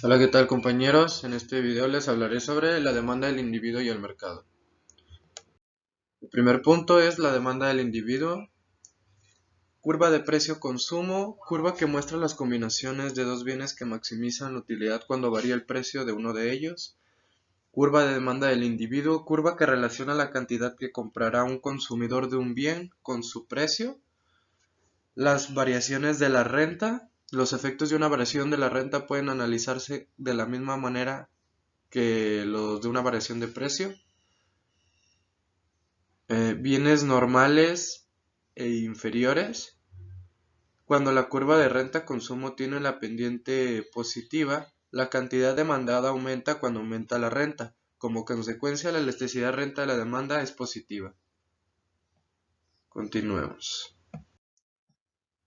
Hola, ¿qué tal compañeros? En este video les hablaré sobre la demanda del individuo y el mercado. El primer punto es la demanda del individuo. Curva de precio-consumo, curva que muestra las combinaciones de dos bienes que maximizan la utilidad cuando varía el precio de uno de ellos. Curva de demanda del individuo, curva que relaciona la cantidad que comprará un consumidor de un bien con su precio. Las variaciones de la renta. Los efectos de una variación de la renta pueden analizarse de la misma manera que los de una variación de precio. Bienes normales e inferiores. Cuando la curva de renta-consumo tiene la pendiente positiva, la cantidad demandada aumenta cuando aumenta la renta. Como consecuencia, la elasticidad renta de la demanda es positiva. Continuemos.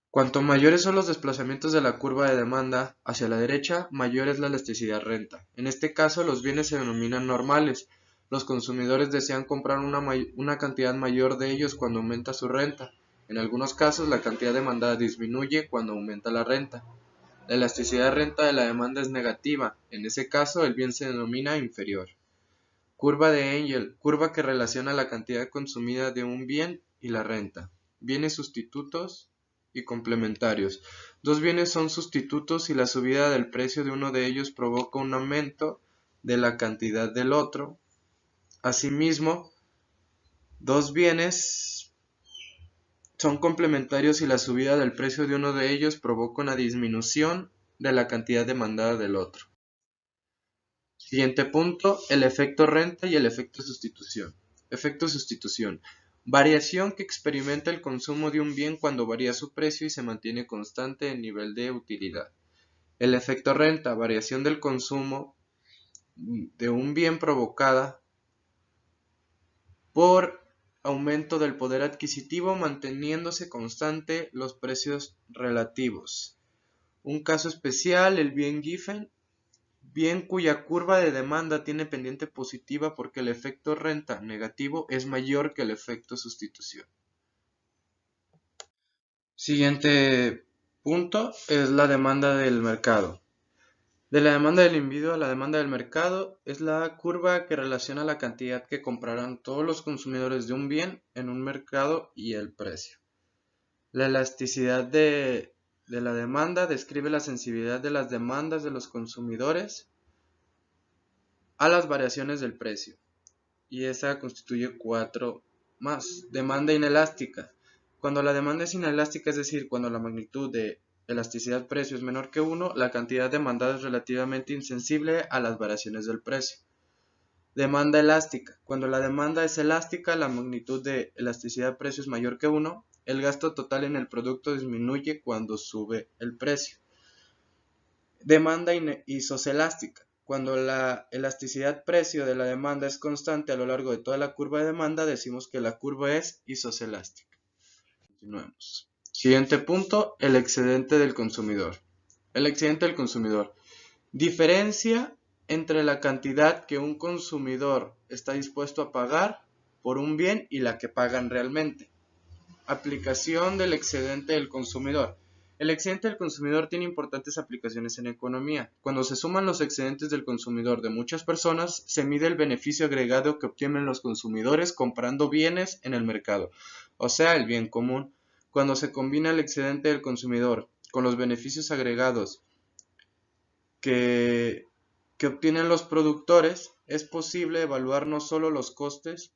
Cuanto mayores son los desplazamientos de la curva de demanda hacia la derecha, mayor es la elasticidad renta. En este caso, los bienes se denominan normales. Los consumidores desean comprar una cantidad mayor de ellos cuando aumenta su renta. En algunos casos, la cantidad demandada disminuye cuando aumenta la renta. La elasticidad renta de la demanda es negativa. En ese caso, el bien se denomina inferior. Curva de Engel, curva que relaciona la cantidad consumida de un bien y la renta. Bienes sustitutos y complementarios. Dos bienes son sustitutos y la subida del precio de uno de ellos provoca un aumento de la cantidad del otro. Asimismo, dos bienes son complementarios y la subida del precio de uno de ellos provoca una disminución de la cantidad demandada del otro. Siguiente punto, el efecto renta y el efecto sustitución. Efecto sustitución. Variación que experimenta el consumo de un bien cuando varía su precio y se mantiene constante en nivel de utilidad. El efecto renta, variación del consumo de un bien provocada por aumento del poder adquisitivo manteniéndose constante los precios relativos. Un caso especial, el bien Giffen, bien cuya curva de demanda tiene pendiente positiva porque el efecto renta negativo es mayor que el efecto sustitución. Siguiente punto es la demanda del mercado. De la demanda del individuo a la demanda del mercado es la curva que relaciona la cantidad que comprarán todos los consumidores de un bien en un mercado y el precio. La elasticidad de la demanda describe la sensibilidad de las demandas de los consumidores a las variaciones del precio. Y esa constituye 4 más. Demanda inelástica. Cuando la demanda es inelástica, es decir, cuando la magnitud de elasticidad precio es menor que 1, la cantidad demandada es relativamente insensible a las variaciones del precio. Demanda elástica. Cuando la demanda es elástica, la magnitud de elasticidad precio es mayor que 1, el gasto total en el producto disminuye cuando sube el precio. Demanda isocelástica. Cuando la elasticidad precio de la demanda es constante a lo largo de toda la curva de demanda, decimos que la curva es isocelástica. Continuemos. Siguiente punto, el excedente del consumidor. El excedente del consumidor. Diferencia entre la cantidad que un consumidor está dispuesto a pagar por un bien y la que pagan realmente. Aplicación del excedente del consumidor. El excedente del consumidor tiene importantes aplicaciones en economía. Cuando se suman los excedentes del consumidor de muchas personas, se mide el beneficio agregado que obtienen los consumidores comprando bienes en el mercado, o sea, el bien común. Cuando se combina el excedente del consumidor con los beneficios agregados que, que obtienen los productores, es posible evaluar no solo los costes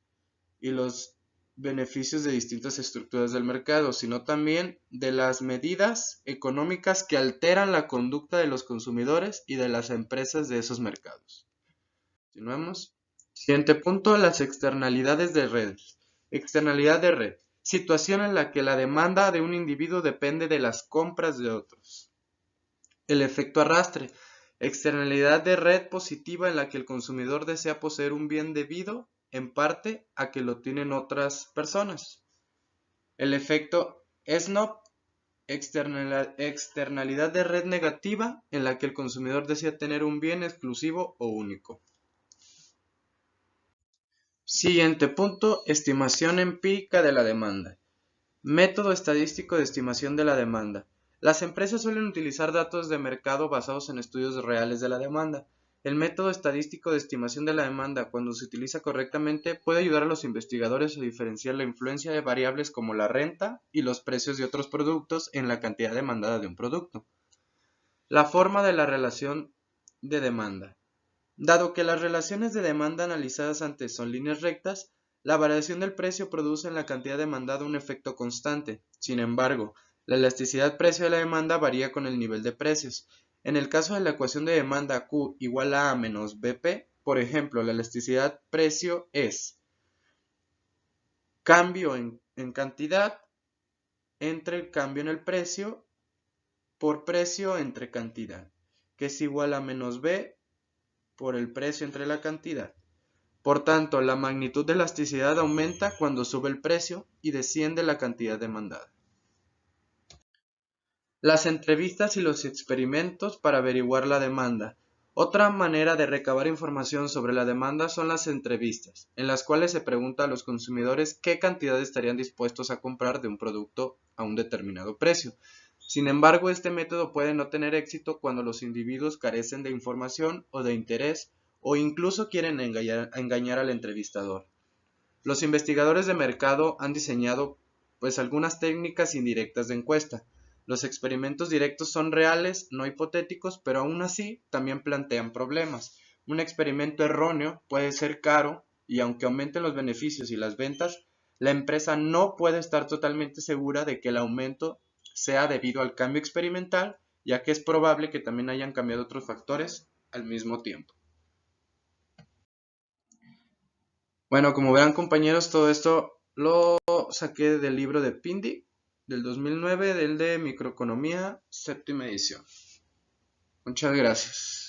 y los beneficios de distintas estructuras del mercado, sino también de las medidas económicas que alteran la conducta de los consumidores y de las empresas de esos mercados. Continuamos. Siguiente punto, las externalidades de red. Externalidad de red. Situación en la que la demanda de un individuo depende de las compras de otros. El efecto arrastre. Externalidad de red positiva en la que el consumidor desea poseer un bien debido, en parte, a que lo tienen otras personas. El efecto SNOP. Externalidad de red negativa en la que el consumidor desea tener un bien exclusivo o único. Siguiente punto, estimación empírica de la demanda. Método estadístico de estimación de la demanda. Las empresas suelen utilizar datos de mercado basados en estudios reales de la demanda. El método estadístico de estimación de la demanda, cuando se utiliza correctamente, puede ayudar a los investigadores a diferenciar la influencia de variables como la renta y los precios de otros productos en la cantidad demandada de un producto. La forma de la relación de demanda. Dado que las relaciones de demanda analizadas antes son líneas rectas, la variación del precio produce en la cantidad demandada un efecto constante. Sin embargo, la elasticidad precio de la demanda varía con el nivel de precios. En el caso de la ecuación de demanda Q igual a A menos BP, por ejemplo, la elasticidad precio es cambio en cantidad entre el cambio en el precio por precio entre cantidad, que es igual a menos B por el precio entre la cantidad. Por tanto, la magnitud de elasticidad aumenta cuando sube el precio y desciende la cantidad demandada. Las entrevistas y los experimentos para averiguar la demanda. Otra manera de recabar información sobre la demanda son las entrevistas, en las cuales se pregunta a los consumidores qué cantidad estarían dispuestos a comprar de un producto a un determinado precio. Sin embargo, este método puede no tener éxito cuando los individuos carecen de información o de interés o incluso quieren engañar al entrevistador. Los investigadores de mercado han diseñado algunas técnicas indirectas de encuesta. Los experimentos directos son reales, no hipotéticos, pero aún así también plantean problemas. Un experimento erróneo puede ser caro y aunque aumenten los beneficios y las ventas, la empresa no puede estar totalmente segura de que el aumento sea debido al cambio experimental, ya que es probable que también hayan cambiado otros factores al mismo tiempo. Bueno, como verán compañeros, todo esto lo saqué del libro de Pindi del 2009, del de Microeconomía, séptima edición. Muchas gracias.